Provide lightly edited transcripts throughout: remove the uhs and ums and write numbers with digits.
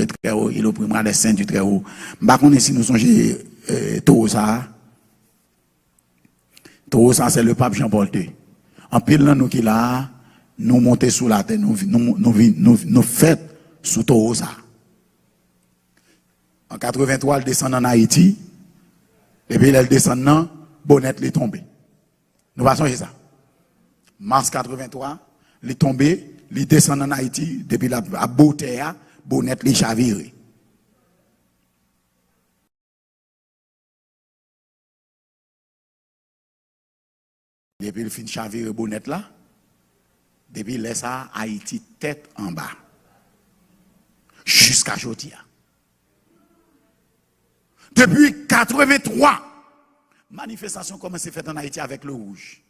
le Très-Haut, il opprimera les saints du Très-Haut. Par contre, si nous songeons Tosa, c'est le pape Jean-Paul II. En pile, nous qui là, nous montons sous la terre, nous faisons sous Tosa. En 83, il descend en Haïti, et puis il descend dans Bonnet, il est tombé. Nous passons ça. Mars 83, il est tombé, il descend en Haïti, depuis la beauté, Bonnet, il est chaviré. Depuis le fin de chaviré Bonnet là, depuis il laisse Haïti tête en bas. Jusqu'à aujourd'hui. Depuis 83, manifestation commence à faire en Haïti avec le rouge.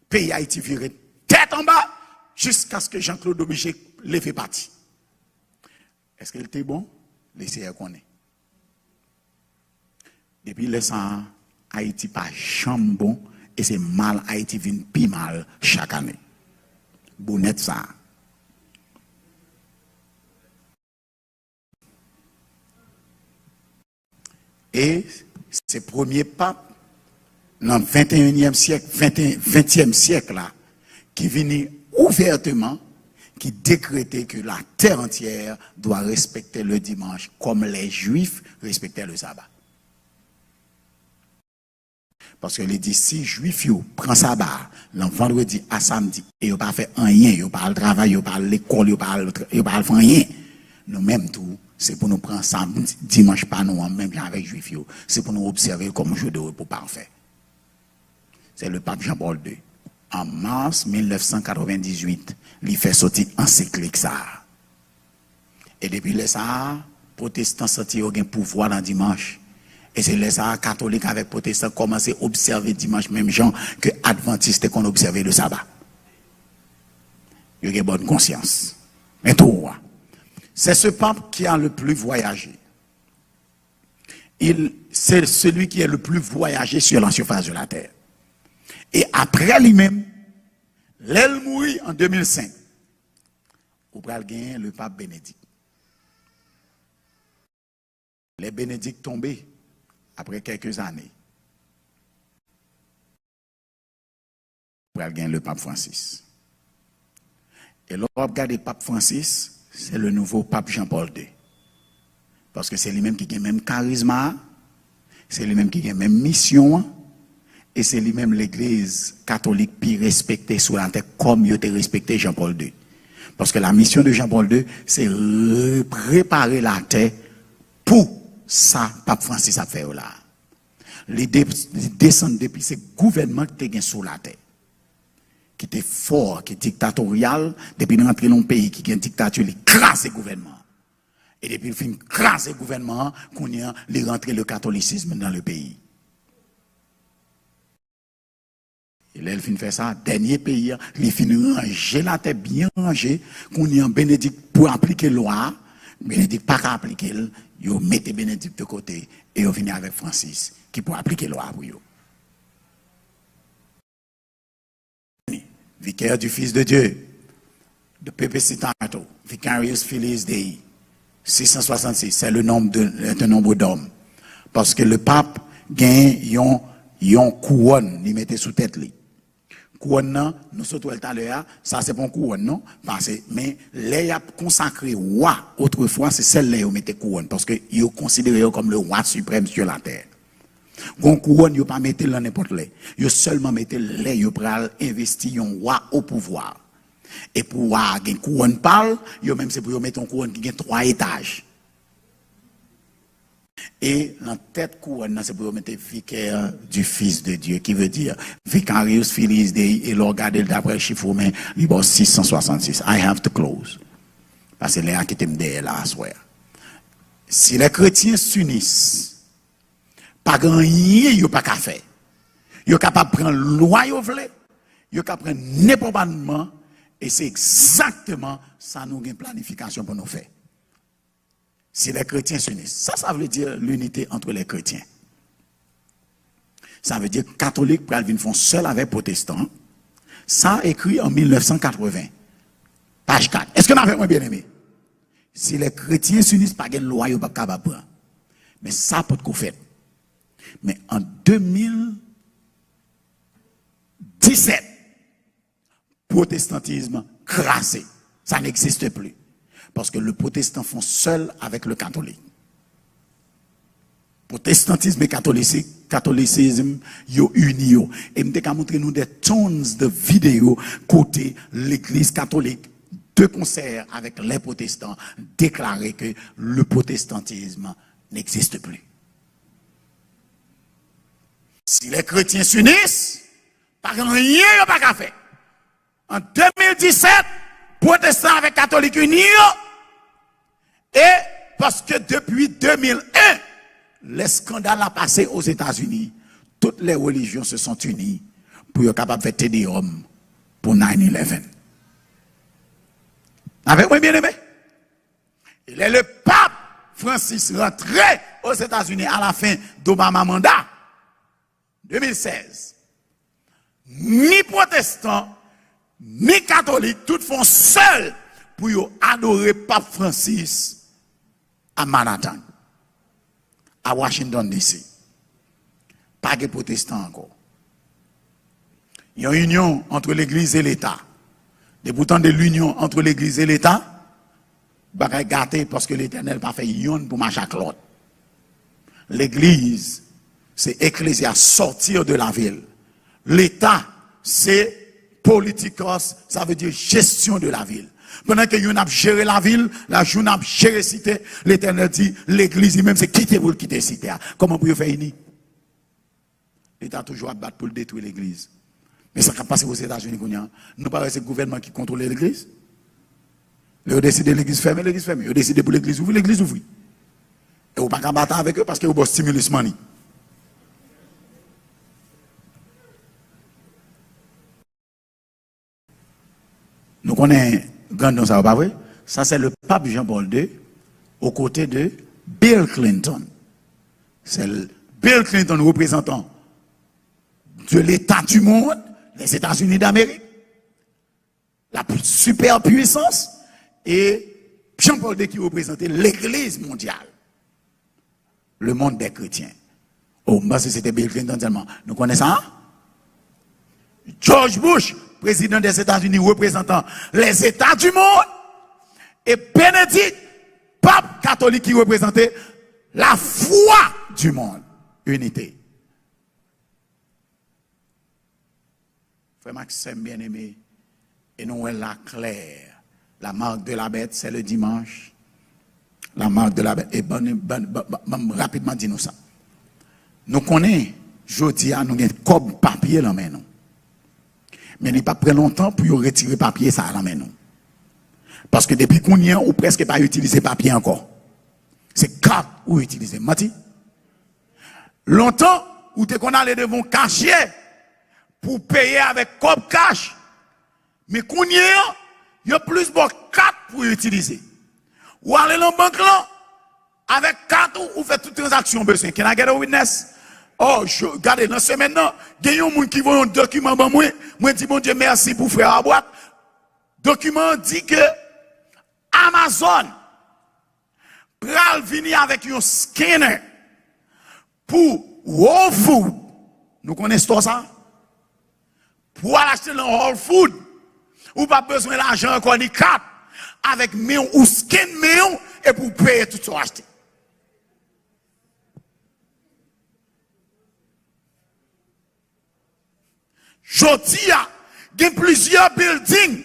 Pays Haïti viré tête en bas jusqu'à ce que Jean-Claude Dominique les fait partie. Est-ce qu'il était bon? Laissez connaître. Depuis le sang, Haïti pas chambon et c'est mal Haïti vient plus mal chaque année. Bonnet ça. Et ces premiers papes, dans le 21e siècle, 20e siècle, là, qui venaient ouvertement, qui décrétaient que la terre entière doit respecter le dimanche, comme les Juifs respectaient le sabbat. Parce que les d'ici, Juifs, prennent sabbat, le vendredi à samedi, et ils n'ont pas fait rien, ils n'ont pas le travail, ils n'ont pas l'école, ils n'ont pas faire rien. Nous-mêmes, tout. C'est pour nous prendre samedi, dimanche, pas nous, même avec Juifs. C'est pour nous observer comme jour de repos parfait. C'est le pape Jean-Paul II. En mars 1998, il fait sortir encyclique ça. Et depuis là, ça, protestants sortis au pouvoir dans dimanche. Et c'est là, ça, catholiques avec protestants commencent à observer dimanche, même gens que adventistes qu'on observait le sabbat. Il y a bonne conscience. Mais tout, c'est ce pape qui a le plus voyagé. C'est celui qui est le plus voyagé sur la surface de la terre. Et après lui-même, l'elle mourit en 2005. Au pral gagner le pape Bénédicte. Les Bénédictes tombés après quelques années. Au pral gagner le pape Francis. Et là, on regarde le pape Francis. C'est le nouveau pape Jean-Paul II. Parce que c'est lui-même qui a le même charisme, c'est lui-même qui a la même mission, et c'est lui-même l'église catholique qui respectée sur la terre comme il était respecté Jean-Paul II. Parce que la mission de Jean-Paul II, c'est préparer la terre pour ça, pape Francis a fait là. Les descendent depuis ce gouvernement qui était sur la terre. Qui était fort, qui est dictatorial, depuis nous rentrer dans un pays qui a une dictature, il crasse le gouvernement. Et depuis il finit crasse le gouvernement, qu'on y a rentré le catholicisme dans le pays. Et là, il finit faire ça, dernier pays, il finit ranger la tête bien rangée, qu'on y a Bénédicte pour appliquer la loi, Bénédicte pas qu'à appliquer, il met Bénédicte de côté, et il finit avec Francis, qui peut appliquer la loi pour eux. Vicaire du Fils de Dieu, de Pepe Citato, Vicarius Filius Dei, 666, c'est le nombre d'hommes. Parce que le pape gagne yon couronne, il mettait sous tête li. Couronne, nous sommes tout le temps là, ça c'est pas une couronne, non? Mais les a consacré roi, autrefois, c'est celle-là qui mettait couronne, parce que ils considéré comme le roi suprême sur la terre. Gon couronne, yo pas mettre là n'importe là. Yo seulement mettre là, yo pral investir un roi au pouvoir. Et pour avoir une couronne parle, yo même c'est pour yo mettre une couronne qui a 3 étages. Et la tête couronne, c'est pour mettre vicaire du Fils de Dieu, qui veut dire Vicarius Filius Dei, et le regarder d'après le chiffre romain, il y a 666. I have to close. Parce que les qui t'aiment là, à soir. Si les chrétiens s'unissent, pas grand rien, yo pas qu'à faire. Yo capable de prendre loi yo vle, yo capable prendre n'importe quoi, et c'est exactement ça nous une planification pour nous faire. Si les chrétiens s'unissent, ça veut dire l'unité entre les chrétiens. Ça veut dire que les catholiques font seul avec les protestants. Ça écrit en 1980. Page 4. Est-ce que vous avez bien aimé? Si les chrétiens s'unissent, pas de loi, ils ne sont pas capables. Mais ça peut être fait. Mais en 2017, protestantisme crassé. Ça n'existe plus. Parce que le protestant font seul avec le catholique. Protestantisme et catholicisme, yo uni. Et je vais montrer nous des tonnes de vidéos côté l'église catholique de concert avec les protestants déclarer que le protestantisme n'existe plus. Si les chrétiens s'unissent, pas rien pas qu'à faire. En 2017, protestants avec catholiques unis, et parce que depuis 2001, les scandales ont passé aux États-Unis, toutes les religions se sont unies pour être capables de faire Tédéum pour 9/11. Avec moi, bien aimé? Il est le pape Francis rentré aux États-Unis à la fin d'Obama mandat 2016. Ni protestants, ni catholiques, tous font seuls pour adorer pape Francis à Manhattan, à Washington DC. Pas de protestants encore. Il y a une union entre l'église et l'État. Et pourtant de l'union entre l'église et l'État, bah gâté parce que l'Éternel n'a pas fait union pour marcher avec l'autre. L'église, c'est ecclésia, sortir de la ville. L'État, c'est politikos, ça veut dire gestion de la ville. Pendant que yon a géré la ville, la journée a géré la cité, l'Éternel dit, l'église même c'est quitter pour quitter la cité. Comment vous faire uni? L'État toujours à battre pour détruire l'église. Mais ça va passer aux États-Unis, nous pas c'est le gouvernement qui contrôle l'église. Ils ont décidé l'église fermée, l'église fermée. Ils ont décidé pour l'église ouvrir, l'église ouvrir. Et vous ne pouvez pas battre avec eux parce que vous avez stimulus money. Nous connaissons grand ça, pas vrai? Ça, c'est le pape Jean-Paul II aux côtés de Bill Clinton. C'est Bill Clinton représentant de l'État du monde, les États-Unis d'Amérique, la superpuissance, et Jean-Paul II qui représentait l'Église mondiale, le monde des chrétiens. Oh, moi, c'était Bill Clinton seulement. Nous connaissons ça? George Bush, président des États-Unis, représentant les États du monde, et Bénédicte, pape catholique qui représentait la foi du monde. Unité. Frère Maxime bien-aimé, et nous la claire. La marque de la bête, c'est le dimanche. La marque de la bête, et rapidement dis-nous ça. Nous connaissons, jeudi, nous avons comme papier dans main. Mais il n'est pas très longtemps pour retirer papier ça à la main. Parce que depuis qu'on y a, ou presque pas utilisé papier encore. C'est carte ou utiliser. Mati? Longtemps, où t'es qu'on allait devant cacher pour payer avec comme cash. Mais qu'on y a, il y a plus de carte pour utiliser. Ou aller dans la banque là, avec carte ou fait toute transaction besoin. Can I get a witness? Oh, regardez, dans ce maintenant, il y a un monde qui voit un document, moi dis mon Dieu merci pour frère à boîte. Document dit que Amazon pral venir avec un scanner pour Whole Food. Nous connaissons ça? Pour aller acheter dans Whole Food, ou pas besoin d'argent encore ni carte, avec million ou scan million et pour payer tout ça acheté. Jodi a, il y a plusieurs buildings,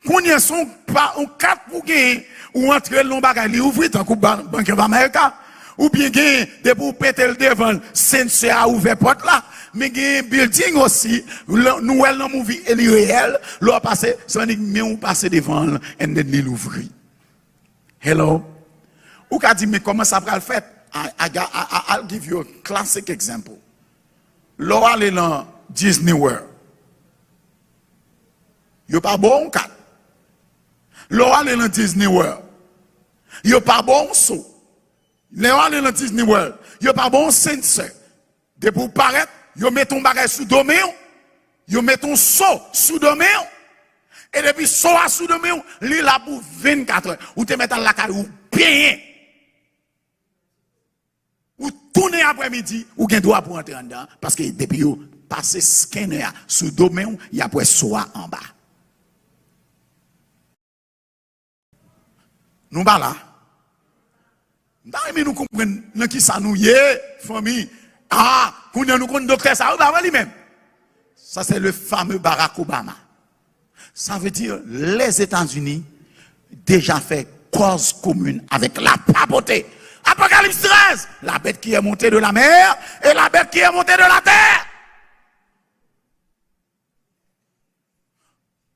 qu'on y a son pas un carte pour gagner, ou entrer dans le bagage, li ouvrir tant que Banque of America, ou bien gagner, de pour péter le devant, Sensei a ouvert porte là, mais il y a un building aussi, nous elle movie, elle est réelle, l'on passe, ça n'est mais on passe devant, et then il ouvre. Hello? Ou qu'a dit, mais comment ça va le faire? I'll give you a classic example. L'on aller dans Disney World. Yo pas bon kat. L'on aller dans Disney World. Yo pas bon saut. L'on aller dans Disney World. Yo pas bon sensor. De pour paraître, yo met ton bagage sous domaine. Yo met ton saut sous domaine. Et depuis soir sous demain, li la pour 24 heures. Ou te mettre à la caille ou bien. Ou tourner après-midi, ou gen droit pour entrer en dedans. Parce que depuis yo passé scanner sous domaine, il y a pour soir en bas. Nous pas là. Nous comprenons qui ça nous y est, famille. Ah, nous connaissons docteur ça, ou lui-même. Ça c'est le fameux Barack Obama. Ça veut dire les États-Unis déjà fait cause commune avec la pauvreté. Apocalypse 13, la bête qui est montée de la mer et la bête qui est montée de la terre.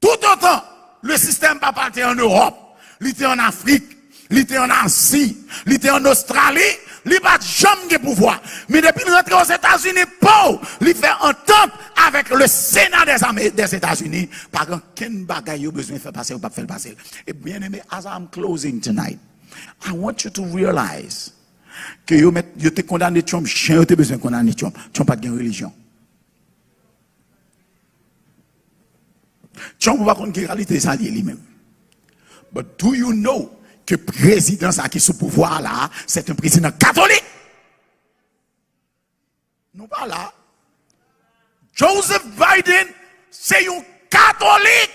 Tout autant, le système pas parti en Europe, il était en Afrique, il était en Asie, il était en Australie, il n'a pas jamais de pouvoir. Mais depuis qu'il rentre aux États-Unis, il fait entente avec le Sénat des États-Unis. Par contre, quel bagaille a besoin de faire passer ou pas faire passer. Et bien aimé, as I'm closing tonight, I want you to realize que vous avez condamné Trump, chien, vous avez besoin de condamner Trump. Trump n'a pas de religion. Trump ne va pas connaître la réalité de sa vie lui-même. But do you know que le président qui est sous pouvoir là, c'est un président catholique? Nous pas là. Joseph Biden, c'est un catholique.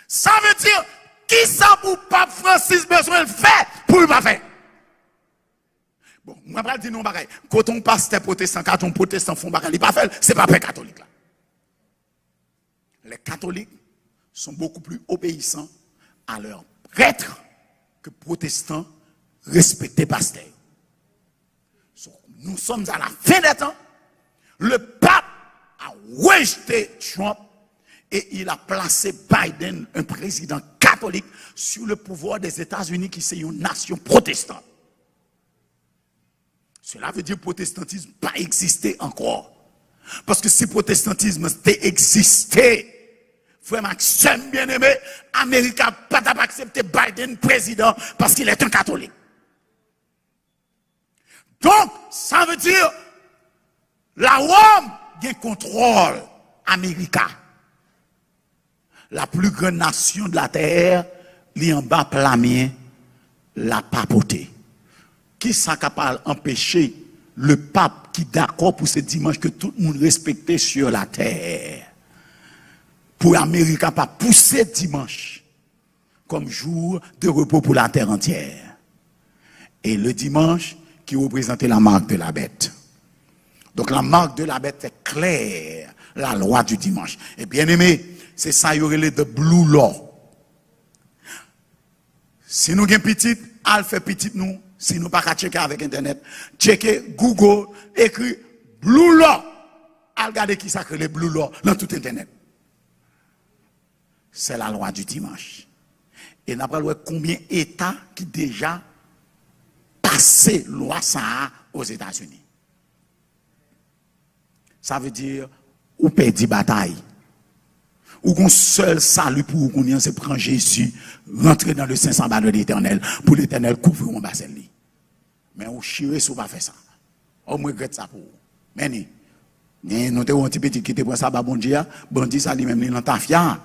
Ça veut dire, qui ça pour Pape Francis besoin de faire pour le pas faire? Bon, moi je vais dire non pareil. Quand on pasteur protestant, quand on protestant font bagaille, il pas faire, c'est pas fait catholique là. Les catholiques sont beaucoup plus obéissants à leurs prêtres que protestants respectés pasteurs. Nous sommes à la fin des temps. Le pape a rejeté Trump et il a placé Biden, un président catholique, sur le pouvoir des États-Unis qui c'est une nation protestante. Cela veut dire que le protestantisme n'a pas existé encore. Parce que si le protestantisme existait, frère Maxime bien-aimé, l'Amérique n'a pas accepté Biden président parce qu'il est un catholique. Donc, ça veut dire la Rome a contrôle Amérique. La plus grande nation de la terre, li en bas plamien, la papauté. Qui ça capable d'empêcher le pape qui d'accord pour ce dimanche que tout le monde respectait sur la terre? Pour l'Amérique pas pousser dimanche comme jour de repos pour la terre entière. Et le dimanche qui représentait la marque de la bête. Donc la marque de la bête est claire, la loi du dimanche. Et bien aimé, c'est ça y aurait le blue law. Si nous avons petit, al fait petit nous, si nous pas qu'à checker avec internet, checker Google, écrit blue law. Al regarder qui ça crée le blue law dans tout internet. C'est la loi du dimanche. Et nous avons combien d'États qui déjà passé loi ça aux États-Unis. Ça veut dire ou perdit bataille. Ou qu'on seul salut pour qu'on se prend Jésus, rentrer dans le 500 bas de l'Éternel, pour l'Éternel couvrir un bassin. Mais on chire si on pas fait ça. On regrette ça pour vous. Mais nous avons un petit petit qui était pour ça, bon Dieu, ça lui-même, dans ta fière.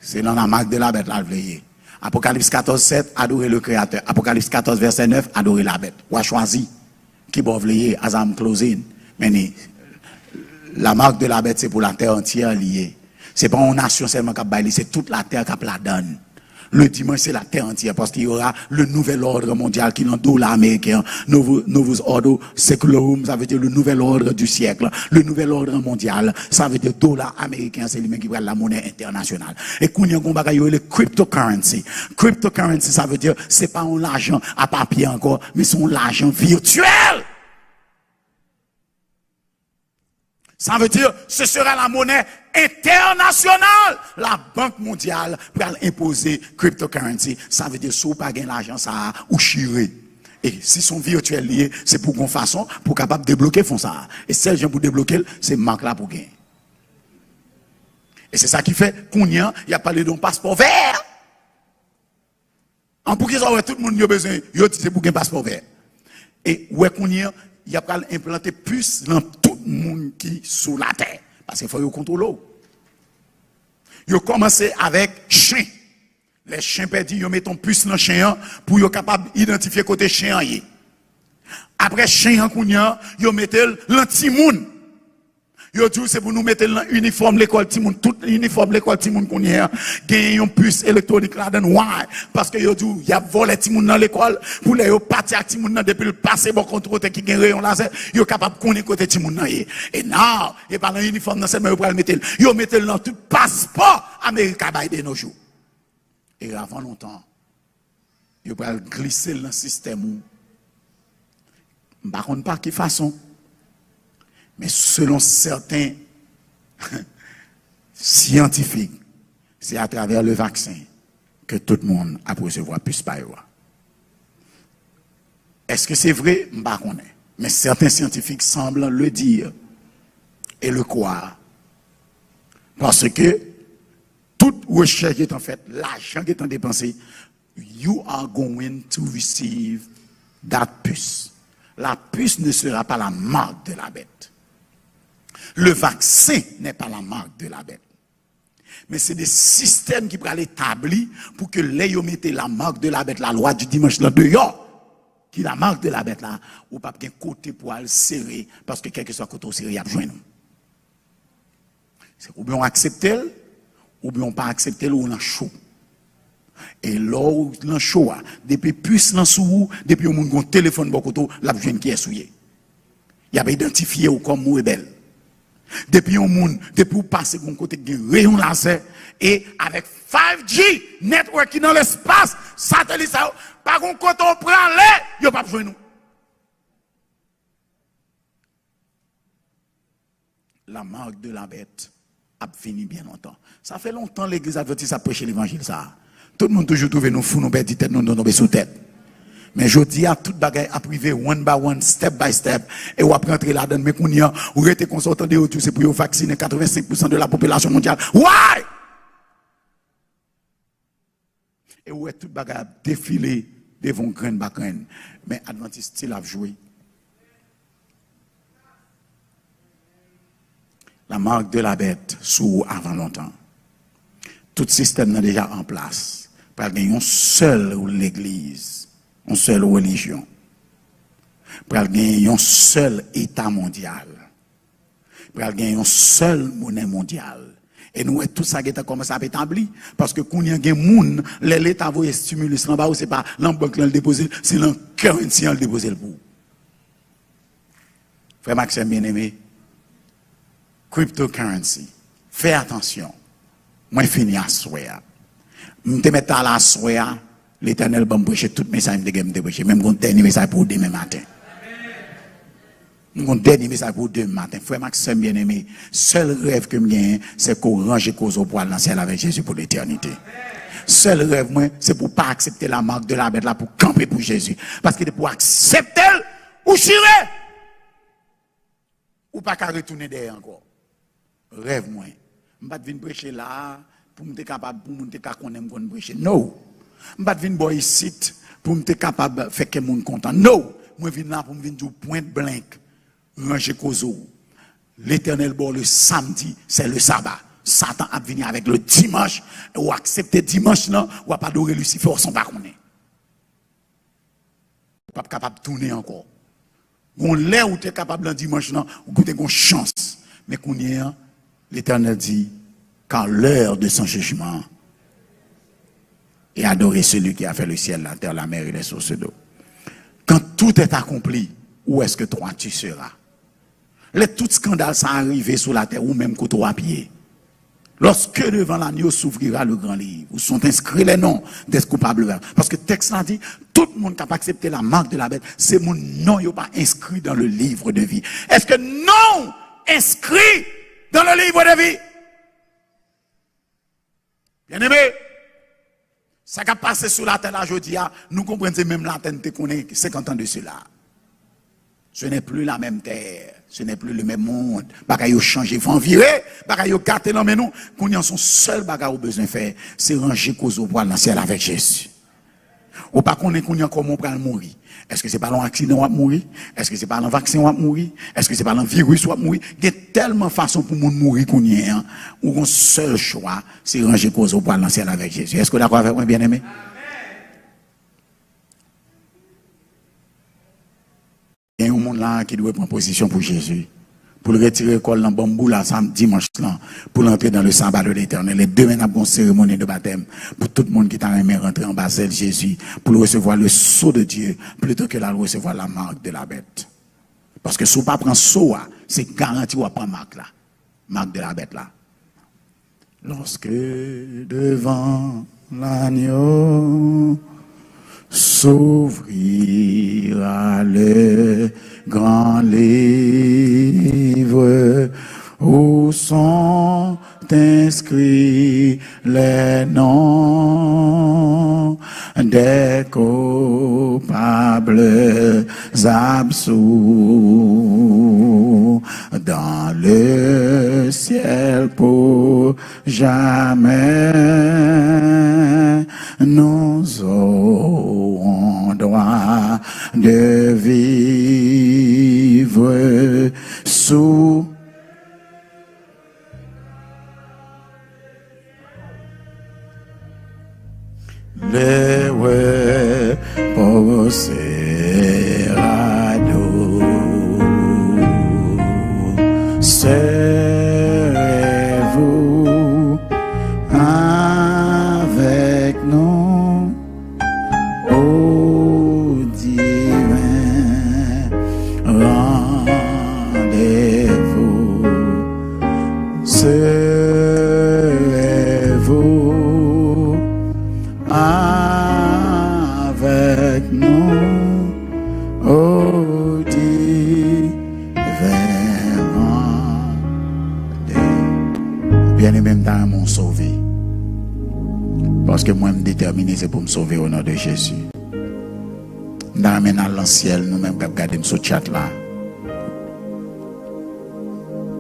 C'est dans la marque de la bête là, le Apocalypse 14, 7, adorer le Créateur. Apocalypse 14, verset 9, adorer la bête. Ou a choisi qui va vouloir, as I'm closing. Mais la marque de la bête, c'est pour la terre entière liée. C'est pas une nation seulement qui a baillé, c'est toute la terre qui la donne. Le dimanche, c'est la terre entière parce qu'il y aura le nouvel ordre mondial qui est dans dollar américain. Novus Ordo Secularum, ça veut dire le nouvel ordre du siècle. Le nouvel ordre mondial, ça veut dire dollar américain, c'est lui-même qui prend la monnaie internationale. Et qu'on y a le cryptocurrency. Cryptocurrency, ça veut dire, c'est pas un argent à papier encore, mais c'est un argent virtuel. Ça veut dire, ce sera la monnaie internationale. La Banque mondiale va imposer cryptocurrency. Ça veut dire, si vous pas gagner l'argent, ça ou chiré. Et si son virtuel lié, c'est pour qu'on façon, pour capable débloquer font ça. Et celle gens pour débloquer, c'est marque là pour gagner. Et c'est ça qui fait qu'on y a parlé d'un passeport vert. En pour qu'ils aient tout le monde a besoin, c'est pour gagner un passeport vert. Et ouais qu'on y a pas implanter plus dans tout le monde qui sous la terre. Parce qu'il faut contrôler. Ils ont commencé avec chien. Les chiens perdus, ils mettent un puce dans le chien pour être capable d'identifier côté chien. Après chien, ils mettent l'antimoun. Ils disent c'est pour nous mettre l'uniforme l'école Timoun, tout l'uniforme l'école Timoun qu'on y a, gagner une puce électronique là-dedans. Why? Parce que ils disent, il y a volé Timoun dans l'école, pour les partir à Timoun depuis le passé, bon contrôle qui gagne rayon laser, ils sont capables de connaître côté Timoun. Et non, et par l'uniforme dans cette main, ils mettent dans tout passeport américain de nos jours. Et avant longtemps, ils vont glisser dans le système. Je ne sais pas de quelle façon. Mais selon certains scientifiques, c'est à travers le vaccin que tout le monde a pu recevoir plus par. Est-ce que c'est vrai? Je ne sais pas. Mais certains scientifiques semblent le dire et le croire. Parce que toute recherche qui est en fait, l'argent qui est en dépensé, you are going to receive that puce. La puce ne sera pas la marque de la bête. Le vaccin n'est pas la marque de la bête. Mais c'est des systèmes qui pourraient l'établir pour que les mettez la marque de la bête, la loi du dimanche là dehors, qui la marque de la bête là, ou pas bien côté pour aller serrer, parce que quel que soit côté serré, il y a besoin de nous. C'est ou bien on accepte, ou bien on pas accepter, ou on a chaud. Et là, on a chaud, depuis plus dans sous, depuis on a un téléphone beaucoup, la jeune qui est souillé. Il y a identifié comme rebelle. Depuis on monde, depuis on passe de côté de rayon laser et avec 5G network dans l'espace, satellite ça, par contre quand on prend l'air, il n'y a pas besoin de nous. La marque de la bête a fini bien longtemps. Ça fait longtemps l'église adventiste a prêché l'évangile ça. Tout le monde toujours trouve nous fous, nous perdons tête, nous tombons sous tête. Mais je dis à tout bagaille à privé, one by one, step by step, et on va rentrer là-dedans, mais qu'on y a, ou rester consultant de tout, c'est pour vacciner 85% de la population mondiale. Why? Et où est tout bagaille défilé devant graine par graine. Mais Adventiste, il a joué. La marque de la bête sous avant longtemps. Tout système est déjà en place. Par une seule l'église, une seule religion. Par un seul État mondial. Par une seule monnaie mondiale. Et nous, tout ça qui a commencé à établir. Parce que quand il y a des gens, l'État va stimuler, ce n'est pas l'banque qui le dépose, c'est le currency qui le dépose pour. Frère Maxime bien-aimé, cryptocurrency, fais attention. Moi, fini à souhait. Je te mets à la souhait, l'Éternel va me prêcher tout message que je vais prêcher, même un dernier message pour demain matin. Mon dernier message pour demain matin. Frère Maxime bien-aimé, seul rêve que j'ai, c'est qu'on range cause au poil dans le ciel avec Jésus pour l'éternité. Seul rêve, moi, c'est pour ne pas accepter la marque de la bête là, pour camper pour Jésus. Parce que pour accepter, ou chirer, ou pas qu'à retourner derrière encore. Rêve, moi. Je ne vais pas venir prêcher là, pour me capable, pour me capable de prêcher. Non. Je ne vais pas venir boire ici, pour me capable de faire que les gens content. Non. Moi, je viens là pour me venir du point blanc. Ranger Kozo. L'Éternel, bon, le samedi, c'est le sabbat. Satan a venu avec le dimanche, ou accepter dimanche, non, ou pas adorer Lucifer, ou son pas connaître. Pas capable de tourner encore. On l'est où tu es capable le dimanche, non, ou tu as une chance. Mais qu'on y est, l'Éternel dit, car l'heure de son jugement est adorer celui qui a fait le ciel, la terre, la mer et les sources d'eau. Quand tout est accompli, où est-ce que toi tu seras? Tout scandale ça arrivé sur la terre ou même côté à pied. Lorsque devant l'agneau s'ouvrira le grand livre, où sont inscrits les noms des coupables. Parce que le texte a dit, tout le monde qui a accepté la marque de la bête, c'est mon nom n'est pas inscrit dans le livre de vie. Est-ce que non inscrit dans le livre de vie? Bien aimé, ça qui a passé sur la terre là, je dis, nous comprenons même la terre qu'on est 50 ans de cela. Ce n'est plus la même terre, ce n'est plus le même monde. Bagay changé, il faut en virer, bagay gâté dans mais nous, qu'on y a son seul bagay au besoin de faire, c'est ranger cause au poil dans le ciel avec Jésus. Ou pas qu'on est comment pour mourir. Est-ce que c'est pas un accident ou va mourir? Est-ce que c'est pas un vaccin ou va mourir? Est-ce que c'est pas un virus ou va mourir? Il y a tellement de façons pour nous mourir qu'on y est, hein, où un seul choix, c'est ranger cause au poil dans le ciel avec Jésus. Est-ce que vous êtes d'accord avec moi, bien-aimé? Il y a un monde là qui doit prendre position pour Jésus. Pour le retirer le col dans le bambou là, dimanche là, pour l'entrer dans le sabbat de l'Éternel. Et demain, nous avons une cérémonie de baptême pour tout le monde qui t'a aimé rentrer en bas de Jésus, pour recevoir le sceau de Dieu, plutôt que de recevoir la marque de la bête. Parce que si vous ne prenez pas sceau, c'est garanti ou pas marque là, marque de la bête là. Lorsque devant l'agneau s'ouvrira le grand livre où sont inscrits les noms des coupables absous dans le ciel pour jamais. Nous aurons droit de vivre sous le repos sera doux. Serez-vous avec nous, ô divin rendez-vous? Serez-vous avec nous, ô divin rendez-vous? Bien-aimé, dans mon sauvé. Parce que moi, je suis déterminé, c'est pour me sauver au nom de Jésus. Dans le ciel, nous-mêmes, qui regardons ce chat là.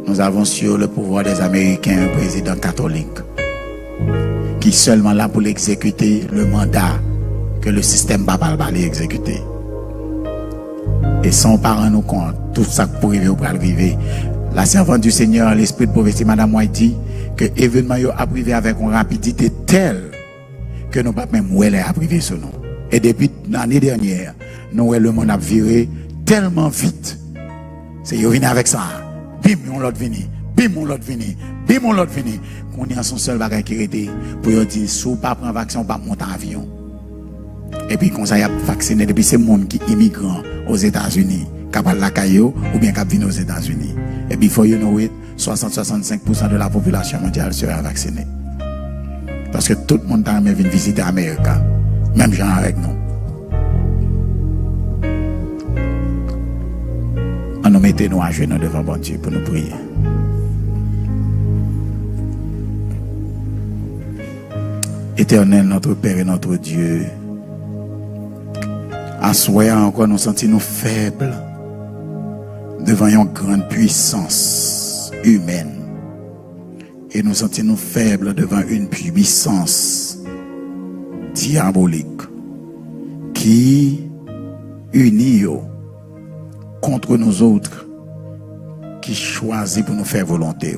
Nous avons sur le pouvoir des Américains un président catholique qui seulement là pour exécuter le mandat que le système papal va exécuter. Et sans pas rendre compte, tout ça pour arriver ou pour arriver. La servante du Seigneur, l'esprit de prophétie, Madame White dit que l'événement a arrivé avec une rapidité telle que nous ne pouvons pas même où elle est arrivée sur nous. Et depuis l'année dernière, nous le monde a viré tellement vite. C'est yo venu avec ça. Bim, on l'autre venu. Bim, on l'autre venu. Bim, on l'autre venu. Qu'on y a son seul bagage qui était pour dire si vous pas prendre vaccin, on pas monter en avion. Et puis quand ça y a vacciné depuis ces monde qui immigrant aux États-Unis, capable la caillou ou bien cap venir aux États-Unis. Et puis for you know it, 60-65% de la population mondiale sera vaccinée. Parce que tout le monde a venu visiter l'Amérique, même gens avec nous. On nous mettait nous à genoux devant bon Dieu pour nous prier. Éternel, notre Père et notre Dieu, à soi encore nous sentons nous faibles devant une grande puissance humaine. Et nous sentons nous faibles devant une puissance diabolique qui unit contre nous autres qui choisit pour nous faire volonté.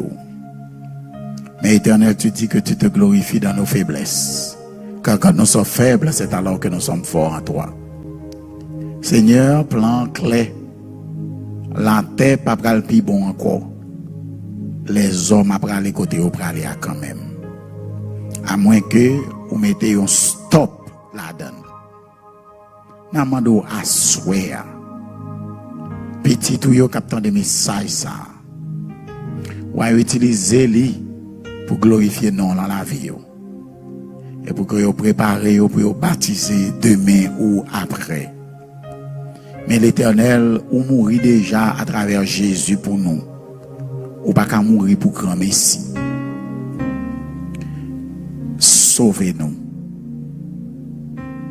Mais Éternel, tu dis que tu te glorifies dans nos faiblesses. Car quand nous sommes faibles, c'est alors que nous sommes forts en toi. Seigneur, plan clé. La terre pas pral pi bon encore. Les hommes après aller côté au aller quand même. À moins que vous mettez un stop là-dedans. Namando à souhait. Petit tout yo captant de message ça. Ou à utiliser lui pour glorifier non dans la vie. Et pour que vous préparez pour vous baptiser demain ou après. Mais l'Éternel, ou mourit déjà à travers Jésus pour nous. Ou pas qu'à mourir pour grand Messie. Sauvez-nous.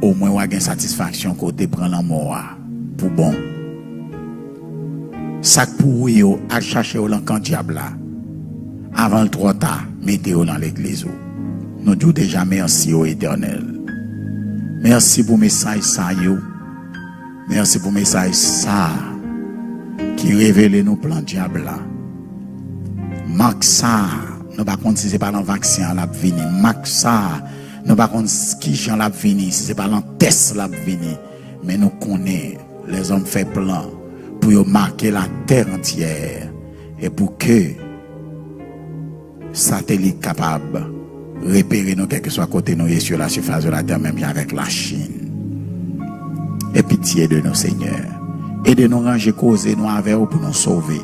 Au moins, on a une satisfaction côté prendre la mort pour bon. Ça pour vous, à chercher au l'encan diable là. Avant le trop tard, mettez-vous dans l'église. Nous disons déjà merci au Éternel. Merci pour le message ça, yo. Merci pour le message ça qui révèle nos plans diable là. Marc ça, nous ne savons pas si ce n'est pas dans le vaccin la vini. Marc ça, nous ne savons pas qui j'en la vini, si ce n'est pas dans le test la vini. Mais nous connaissons, les hommes fait plan pour marquer la terre entière et pour que satellite capable repérer nous quel que soit côté nous et sur la surface de la terre, même avec la Chine. Et pitié de nous, Seigneur. Aidez-nous à ranger cause nous avec vous pour nous sauver.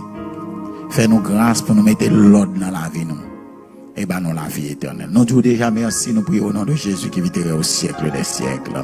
Fais-nous grâce pour nous mettre l'ordre dans la vie nous. Et ben nous la vie éternelle. Nous disons déjà merci, nous prions au nom de Jésus qui vit au siècle des siècles.